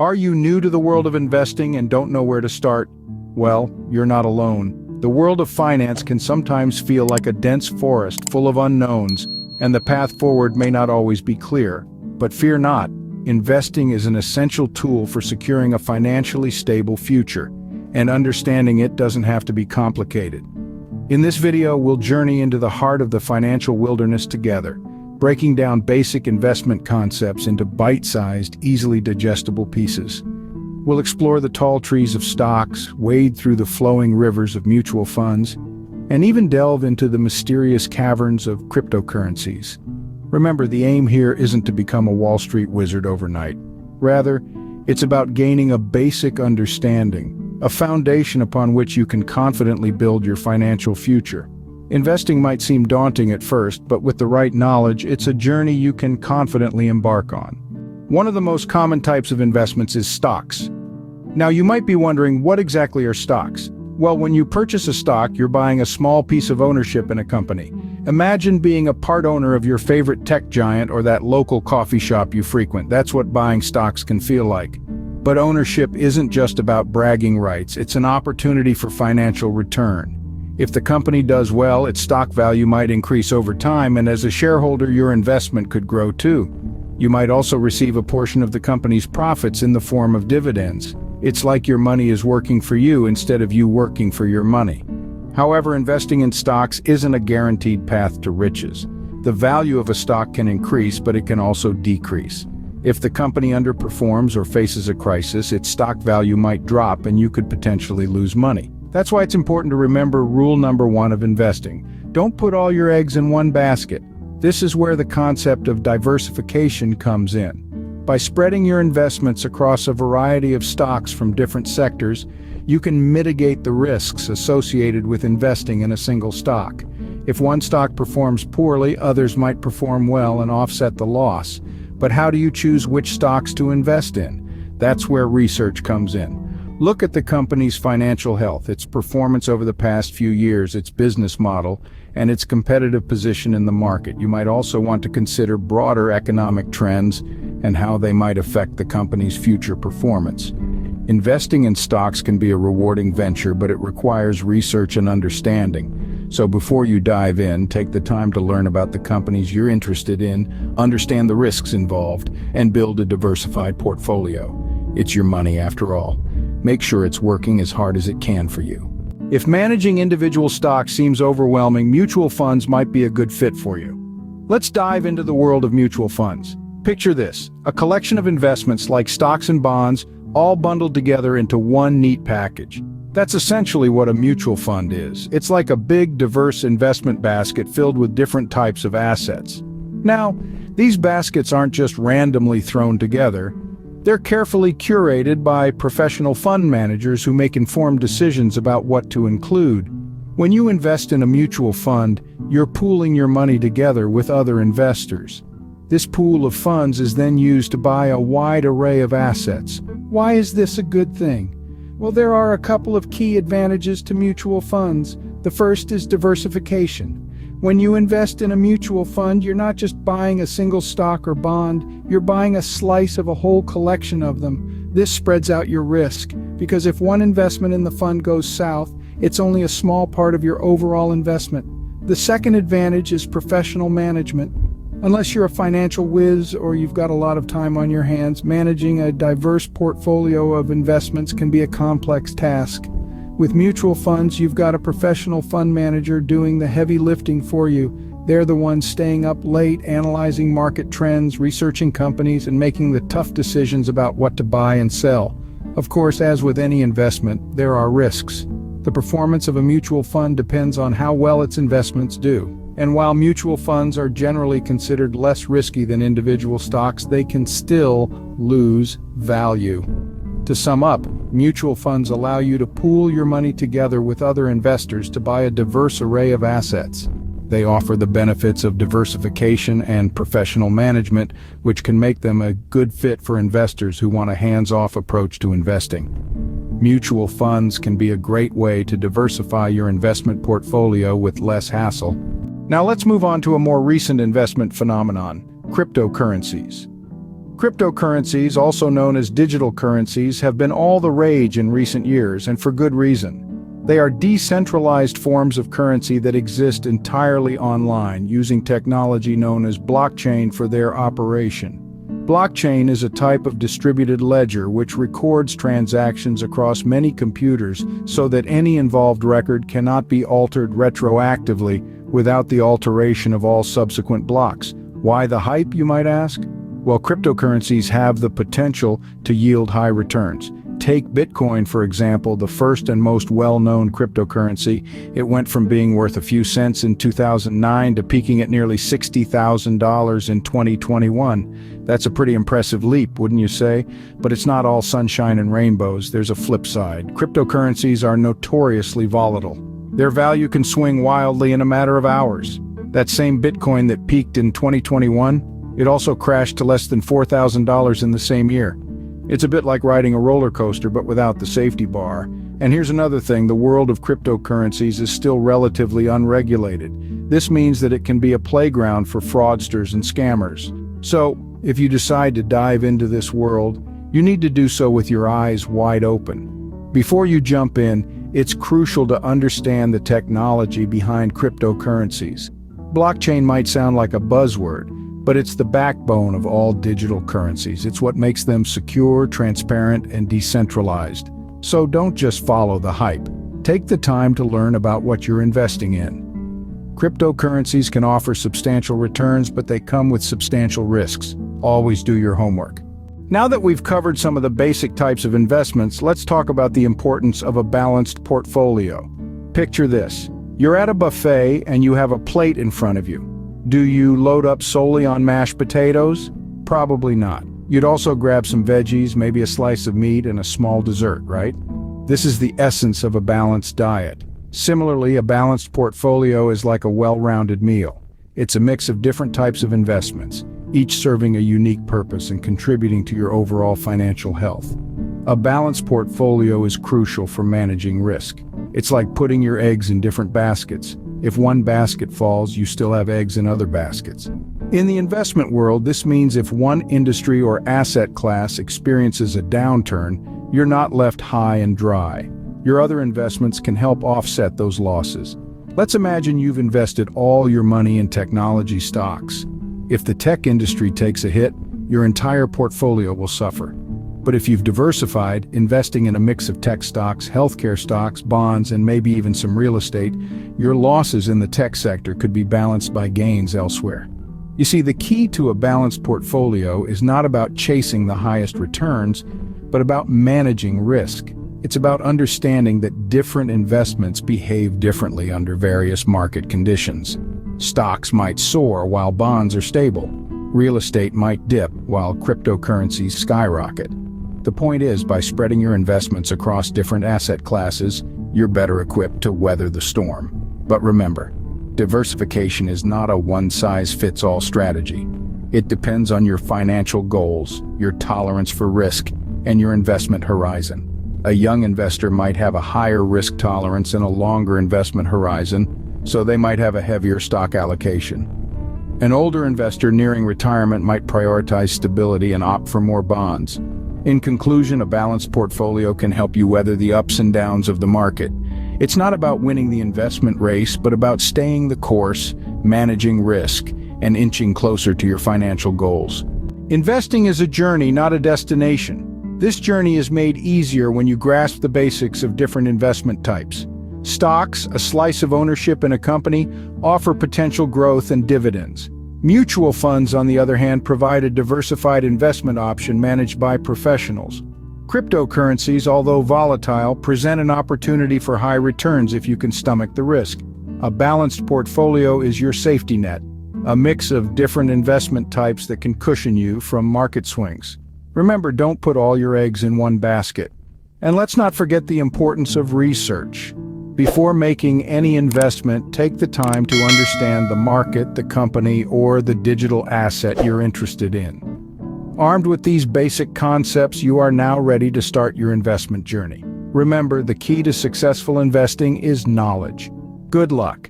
Are you new to the world of investing and don't know where to start? Well, you're not alone. The world of finance can sometimes feel like a dense forest full of unknowns, and the path forward may not always be clear. But fear not, investing is an essential tool for securing a financially stable future, and understanding it doesn't have to be complicated. In this video, we'll journey into the heart of the financial wilderness together, breaking down basic investment concepts into bite-sized, easily digestible pieces. We'll explore the tall trees of stocks, wade through the flowing rivers of mutual funds, and even delve into the mysterious caverns of cryptocurrencies. Remember, the aim here isn't to become a Wall Street wizard overnight. Rather, it's about gaining a basic understanding, a foundation upon which you can confidently build your financial future. Investing might seem daunting at first, but with the right knowledge, it's a journey you can confidently embark on. One of the most common types of investments is stocks. Now, you might be wondering, what exactly are stocks? Well, when you purchase a stock, you're buying a small piece of ownership in a company. Imagine being a part owner of your favorite tech giant or that local coffee shop you frequent. That's what buying stocks can feel like. But ownership isn't just about bragging rights, it's an opportunity for financial return. If the company does well, its stock value might increase over time, and as a shareholder, your investment could grow too. You might also receive a portion of the company's profits in the form of dividends. It's like your money is working for you instead of you working for your money. However, investing in stocks isn't a guaranteed path to riches. The value of a stock can increase, but it can also decrease. If the company underperforms or faces a crisis, its stock value might drop and you could potentially lose money. That's why it's important to remember rule number one of investing. Don't put all your eggs in one basket. This is where the concept of diversification comes in. By spreading your investments across a variety of stocks from different sectors, you can mitigate the risks associated with investing in a single stock. If one stock performs poorly, others might perform well and offset the loss. But how do you choose which stocks to invest in? That's where research comes in. Look at the company's financial health, its performance over the past few years, its business model, and its competitive position in the market. You might also want to consider broader economic trends and how they might affect the company's future performance. Investing in stocks can be a rewarding venture, but it requires research and understanding. So before you dive in, take the time to learn about the companies you're interested in, understand the risks involved, and build a diversified portfolio. It's your money after all. Make sure it's working as hard as it can for you. If managing individual stocks seems overwhelming, mutual funds might be a good fit for you. Let's dive into the world of mutual funds. Picture this, a collection of investments like stocks and bonds, all bundled together into one neat package. That's essentially what a mutual fund is. It's like a big, diverse investment basket filled with different types of assets. Now, these baskets aren't just randomly thrown together. They're carefully curated by professional fund managers who make informed decisions about what to include. When you invest in a mutual fund, you're pooling your money together with other investors. This pool of funds is then used to buy a wide array of assets. Why is this a good thing? Well, there are a couple of key advantages to mutual funds. The first is diversification. When you invest in a mutual fund, you're not just buying a single stock or bond, you're buying a slice of a whole collection of them. This spreads out your risk, because if one investment in the fund goes south, it's only a small part of your overall investment. The second advantage is professional management. Unless you're a financial whiz or you've got a lot of time on your hands, managing a diverse portfolio of investments can be a complex task. With mutual funds, you've got a professional fund manager doing the heavy lifting for you. They're the ones staying up late, analyzing market trends, researching companies, and making the tough decisions about what to buy and sell. Of course, as with any investment, there are risks. The performance of a mutual fund depends on how well its investments do. And while mutual funds are generally considered less risky than individual stocks, they can still lose value. To sum up, mutual funds allow you to pool your money together with other investors to buy a diverse array of assets. They offer the benefits of diversification and professional management, which can make them a good fit for investors who want a hands-off approach to investing. Mutual funds can be a great way to diversify your investment portfolio with less hassle. Now let's move on to a more recent investment phenomenon, cryptocurrencies. Cryptocurrencies, also known as digital currencies, have been all the rage in recent years, and for good reason. They are decentralized forms of currency that exist entirely online, using technology known as blockchain for their operation. Blockchain is a type of distributed ledger which records transactions across many computers so that any involved record cannot be altered retroactively without the alteration of all subsequent blocks. Why the hype, you might ask? Well, cryptocurrencies have the potential to yield high returns. Take Bitcoin, for example, the first and most well-known cryptocurrency. It went from being worth a few cents in 2009 to peaking at nearly $60,000 in 2021. That's a pretty impressive leap, wouldn't you say? But it's not all sunshine and rainbows. There's a flip side. Cryptocurrencies are notoriously volatile. Their value can swing wildly in a matter of hours. That same Bitcoin that peaked in 2021, it also crashed to less than $4,000 in the same year. It's a bit like riding a roller coaster, but without the safety bar. And here's another thing, the world of cryptocurrencies is still relatively unregulated. This means that it can be a playground for fraudsters and scammers. So, if you decide to dive into this world, you need to do so with your eyes wide open. Before you jump in, it's crucial to understand the technology behind cryptocurrencies. Blockchain might sound like a buzzword, but it's the backbone of all digital currencies. It's what makes them secure, transparent, and decentralized. So don't just follow the hype. Take the time to learn about what you're investing in. Cryptocurrencies can offer substantial returns, but they come with substantial risks. Always do your homework. Now that we've covered some of the basic types of investments, let's talk about the importance of a balanced portfolio. Picture this. You're at a buffet and you have a plate in front of you. Do you load up solely on mashed potatoes? Probably not. You'd also grab some veggies, maybe a slice of meat, and a small dessert, right? This is the essence of a balanced diet. Similarly, a balanced portfolio is like a well-rounded meal. It's a mix of different types of investments, each serving a unique purpose and contributing to your overall financial health. A balanced portfolio is crucial for managing risk. It's like putting your eggs in different baskets. If one basket falls, you still have eggs in other baskets. In the investment world, this means if one industry or asset class experiences a downturn, you're not left high and dry. Your other investments can help offset those losses. Let's imagine you've invested all your money in technology stocks. If the tech industry takes a hit, your entire portfolio will suffer. But if you've diversified, investing in a mix of tech stocks, healthcare stocks, bonds, and maybe even some real estate, your losses in the tech sector could be balanced by gains elsewhere. You see, the key to a balanced portfolio is not about chasing the highest returns, but about managing risk. It's about understanding that different investments behave differently under various market conditions. Stocks might soar while bonds are stable. Real estate might dip while cryptocurrencies skyrocket. The point is, by spreading your investments across different asset classes, you're better equipped to weather the storm. But remember, diversification is not a one-size-fits-all strategy. It depends on your financial goals, your tolerance for risk, and your investment horizon. A young investor might have a higher risk tolerance and a longer investment horizon, so they might have a heavier stock allocation. An older investor nearing retirement might prioritize stability and opt for more bonds. In conclusion, a balanced portfolio can help you weather the ups and downs of the market. It's not about winning the investment race, but about staying the course, managing risk, and inching closer to your financial goals. Investing is a journey, not a destination. This journey is made easier when you grasp the basics of different investment types. Stocks, a slice of ownership in a company, offer potential growth and dividends. Mutual funds, on the other hand, provide a diversified investment option managed by professionals. Cryptocurrencies, although volatile, present an opportunity for high returns if you can stomach the risk. A balanced portfolio is your safety net, a mix of different investment types that can cushion you from market swings. Remember, don't put all your eggs in one basket. And let's not forget the importance of research. Before making any investment, take the time to understand the market, the company, or the digital asset you're interested in. Armed with these basic concepts, you are now ready to start your investment journey. Remember, the key to successful investing is knowledge. Good luck.